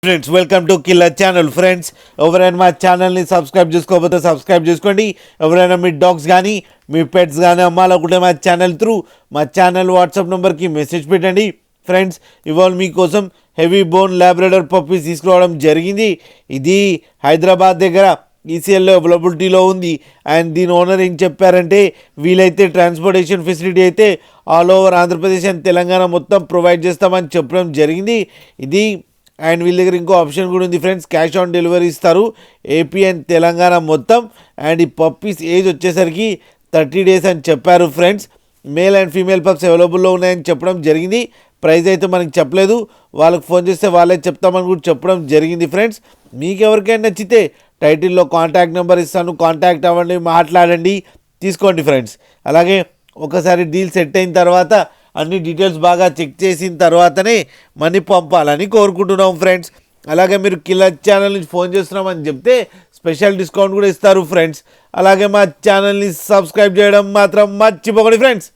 Friends welcome to killer channel. Friends ఎవరైనా మా ఛానల్ని సబ్స్క్రైబ్ చేసుకోకపోతే సబ్స్క్రైబ్ చేసుకోండి. ఎవరైనా మీ డాగ్స్ కానీ మీ పెట్స్ కానీ అమ్మాలనుకుంటే మా ఛానల్ త్రూ మా ఛానల్ వాట్సాప్ నెంబర్కి మెసేజ్ పెట్టండి. ఫ్రెండ్స్ ఇవాళ మీకోసం హెవీ బోన్ ల్యాబ్రడర్ పప్పీస్ తీసుకురావడం జరిగింది. ఇది హైదరాబాద్ దగ్గర ఈసీఎల్లో అవైలబిలిటీలో ఉంది. అండ్ దీని ఓనర్ ఏం చెప్పారంటే వీలైతే ట్రాన్స్పోర్టేషన్ ఫెసిలిటీ అయితే all over Andhra Pradesh and Telangana మొత్తం ప్రొవైడ్ చేస్తామని చెప్పడం జరిగింది. ఇది అండ్ వీళ్ళ దగ్గర ఇంకో ఆప్షన్ కూడా ఉంది ఫ్రెండ్స్, క్యాష్ ఆన్ డెలివరీ ఇస్తారు ఏపీ అండ్ తెలంగాణ మొత్తం. అండ్ ఈ పప్పీస్ ఏజ్ వచ్చేసరికి 30 days అని చెప్పారు friends. Male and female pups అవైలబుల్లో ఉన్నాయని చెప్పడం జరిగింది. ప్రైస్ అయితే మనకి చెప్పలేదు, వాళ్ళకి ఫోన్ చేస్తే వాళ్ళే చెప్తామని కూడా చెప్పడం జరిగింది. ఫ్రెండ్స్ మీకు ఎవరికైనా నచ్చితే టైటిల్లో కాంటాక్ట్ నెంబర్ ఇస్తాను, కాంటాక్ట్ అవ్వండి, మాట్లాడండి, తీసుకోండి ఫ్రెండ్స్. అలాగే ఒకసారి డీల్ సెట్ అయిన తర్వాత అన్ని డీటెయిల్స్ బాగా చెక్ చేసిన తర్వాతనే మనీ పంపాలని కోరుకుంటున్నాం ఫ్రెండ్స్. అలాగే మీరు కిల్లర్ ఛానల్ నుంచి ఫోన్ చేస్తున్నామని చెప్తే స్పెషల్ డిస్కౌంట్ కూడా ఇస్తారు ఫ్రెండ్స్. అలాగే మా ఛానల్ని సబ్స్క్రైబ్ చేయడం మాత్రం మర్చిపోకండి ఫ్రెండ్స్.